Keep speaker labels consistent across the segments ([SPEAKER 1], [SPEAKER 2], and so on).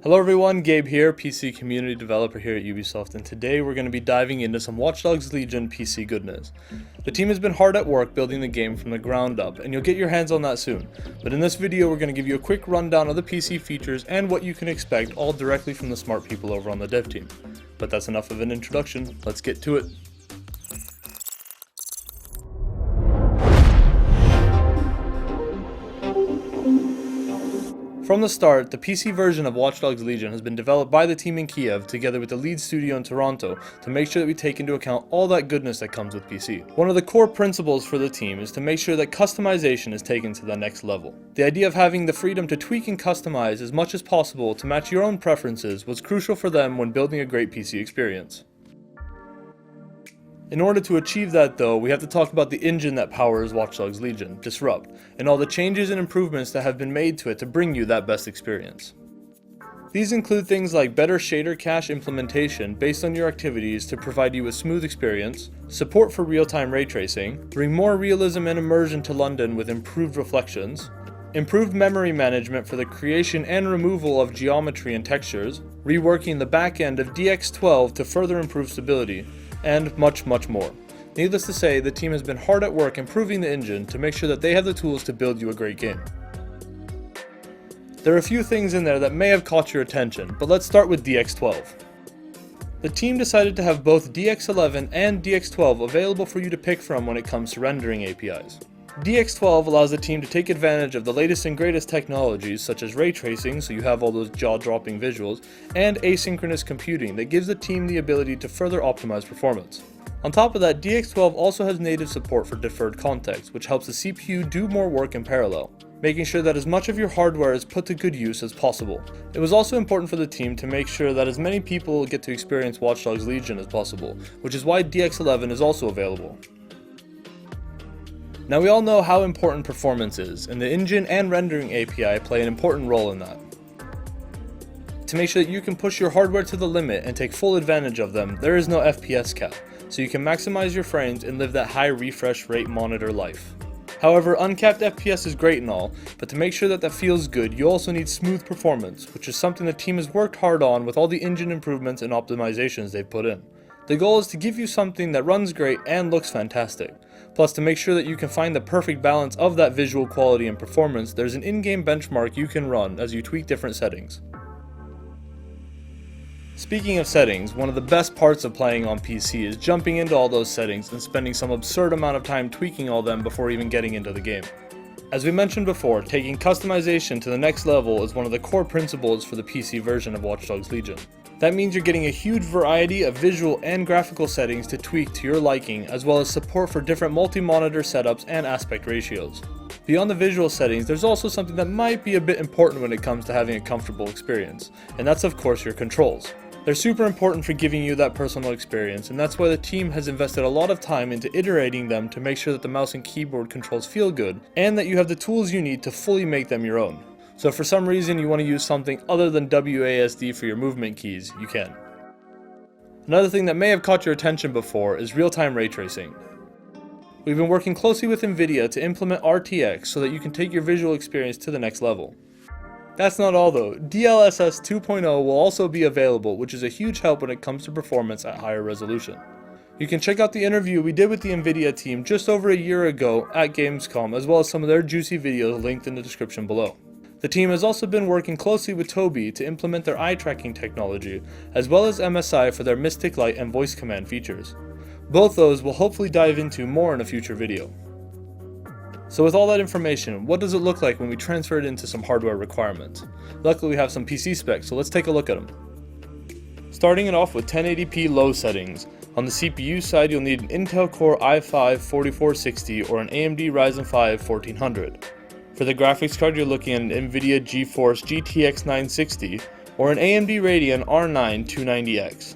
[SPEAKER 1] Hello everyone, Gabe here, PC community developer here at Ubisoft, and today we're going to be diving into some Watch Dogs Legion PC goodness. The team has been hard at work building the game from the ground up, and you'll get your hands on that soon. But in this video we're going to give you a quick rundown of the PC features and what you can expect, all directly from the smart people over on the dev team. But that's enough of an introduction, let's get to it. From the start, the PC version of Watch Dogs Legion has been developed by the team in Kiev together with the lead studio in Toronto to make sure that we take into account all that goodness that comes with PC. One of the core principles for the team is to make sure that customization is taken to the next level. The idea of having the freedom to tweak and customize as much as possible to match your own preferences was crucial for them when building a great PC experience. In order to achieve that though, we have to talk about the engine that powers Watch Dogs Legion, Disrupt, and all the changes and improvements that have been made to it to bring you that best experience. These include things like better shader cache implementation based on your activities to provide you a smooth experience, support for real-time ray tracing, bring more realism and immersion to London with improved reflections, improved memory management for the creation and removal of geometry and textures, reworking the back end of DX12 to further improve stability, and much more. Needless to say, the team has been hard at work improving the engine to make sure that they have the tools to build you a great game. There are a few things in there that may have caught your attention, but let's start with DX12. The team decided to have both DX11 and DX12 available for you to pick from when it comes to rendering APIs. DX12 allows the team to take advantage of the latest and greatest technologies such as ray tracing, so you have all those jaw-dropping visuals, and asynchronous computing that gives the team the ability to further optimize performance. On top of that, DX12 also has native support for deferred context, which helps the CPU do more work in parallel, making sure that as much of your hardware is put to good use as possible. It was also important for the team to make sure that as many people get to experience Watch Dogs Legion as possible, which is why DX11 is also available. Now we all know how important performance is, and the engine and rendering API play an important role in that. To make sure that you can push your hardware to the limit and take full advantage of them, there is no FPS cap, so you can maximize your frames and live that high refresh rate monitor life. However, uncapped FPS is great and all, but to make sure that that feels good, you also need smooth performance, which is something the team has worked hard on with all the engine improvements and optimizations they've put in. The goal is to give you something that runs great and looks fantastic. Plus, to make sure that you can find the perfect balance of that visual quality and performance, there's an in-game benchmark you can run as you tweak different settings. Speaking of settings, one of the best parts of playing on PC is jumping into all those settings and spending some absurd amount of time tweaking all them before even getting into the game. As we mentioned before, taking customization to the next level is one of the core principles for the PC version of Watch Dogs Legion. That means you're getting a huge variety of visual and graphical settings to tweak to your liking, as well as support for different multi-monitor setups and aspect ratios. Beyond the visual settings, there's also something that might be a bit important when it comes to having a comfortable experience, and that's of course your controls. They're super important for giving you that personal experience, and that's why the team has invested a lot of time into iterating them to make sure that the mouse and keyboard controls feel good, and that you have the tools you need to fully make them your own. So if for some reason you want to use something other than WASD for your movement keys, you can. Another thing that may have caught your attention before is real-time ray tracing. We've been working closely with NVIDIA to implement RTX so that you can take your visual experience to the next level. That's not all though, DLSS 2.0 will also be available, which is a huge help when it comes to performance at higher resolution. You can check out the interview we did with the NVIDIA team just over a year ago at Gamescom, as well as some of their juicy videos linked in the description below. The team has also been working closely with Tobii to implement their eye tracking technology, as well as MSI for their Mystic Light and voice command features. Both those we'll hopefully dive into more in a future video. So with all that information, what does it look like when we transfer it into some hardware requirements? Luckily we have some PC specs, so let's take a look at them. Starting it off with 1080p low settings. On the CPU side, you'll need an Intel Core i5-4460 or an AMD Ryzen 5 1400. For the graphics card, you're looking at an NVIDIA GeForce GTX 960 or an AMD Radeon R9 290X.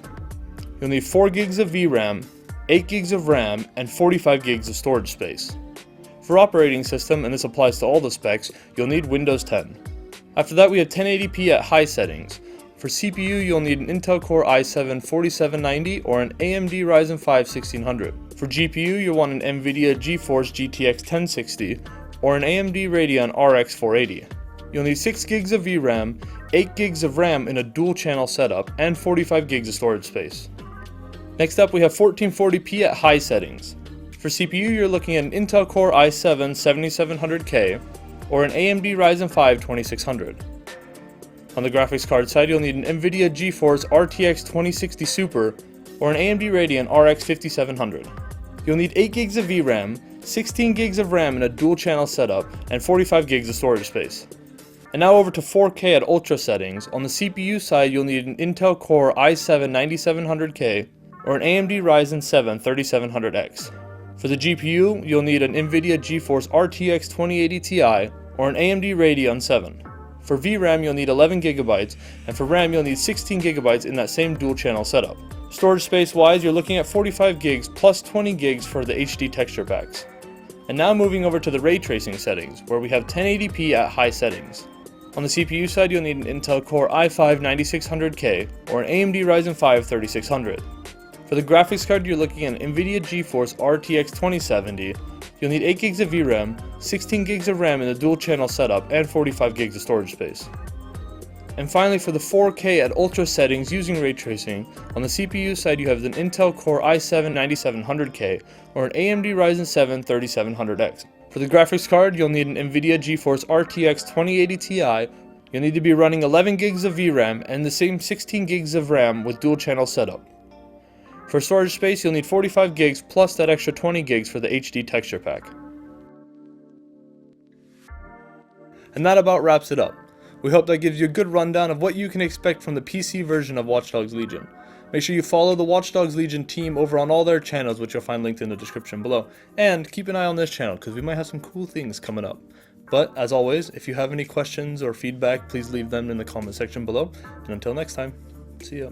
[SPEAKER 1] You'll need 4 gigs of VRAM, 8 gigs of RAM, and 45 gigs of storage space. For operating system, and this applies to all the specs, you'll need Windows 10. After that, we have 1080p at high settings. For CPU, you'll need an Intel Core i7-4790 or an AMD Ryzen 5 1600. For GPU, you'll want an NVIDIA GeForce GTX 1060 or an AMD Radeon RX 480. You'll need 6 gigs of VRAM, 8 gigs of RAM in a dual channel setup, and 45 gigs of storage space. Next up, we have 1440p at high settings. For CPU, you're looking at an Intel Core i7 7700K or an AMD Ryzen 5 2600. On the graphics card side, you'll need an NVIDIA GeForce RTX 2060 Super or an AMD Radeon RX 5700. You'll need 8 gigs of VRAM, 16 gigs of RAM in a dual channel setup, and 45 gigs of storage space. And now over to 4K at ultra settings. On the CPU side, you'll need an Intel Core i7 9700K or an AMD Ryzen 7 3700X. For the GPU, you'll need an NVIDIA GeForce RTX 2080 Ti or an AMD Radeon 7. For VRAM, you'll need 11GB, and for RAM, you'll need 16GB in that same dual channel setup. Storage space wise, you're looking at 45 gigs plus 20 gigs for the HD texture packs. And now moving over to the ray tracing settings, where we have 1080p at high settings. On the CPU side, you'll need an Intel Core i5 9600K or an AMD Ryzen 5 3600. For the graphics card, you're looking at an NVIDIA GeForce RTX 2070. You'll need 8 gigs of VRAM, 16 gigs of RAM in the dual channel setup, and 45 gigs of storage space. And finally, for the 4K at ultra settings using ray tracing, on the CPU side you have an Intel Core i7 9700K or an AMD Ryzen 7 3700X. For the graphics card, you'll need an NVIDIA GeForce RTX 2080 Ti. You'll need to be running 11 gigs of VRAM and the same 16 gigs of RAM with dual channel setup. For storage space, you'll need 45 gigs plus that extra 20 gigs for the HD texture pack. And that about wraps it up. We hope that gives you a good rundown of what you can expect from the PC version of Watch Dogs Legion. Make sure you follow the Watch Dogs Legion team over on all their channels, which you'll find linked in the description below. And keep an eye on this channel, because we might have some cool things coming up. But, as always, if you have any questions or feedback, please leave them in the comment section below. And until next time, see ya.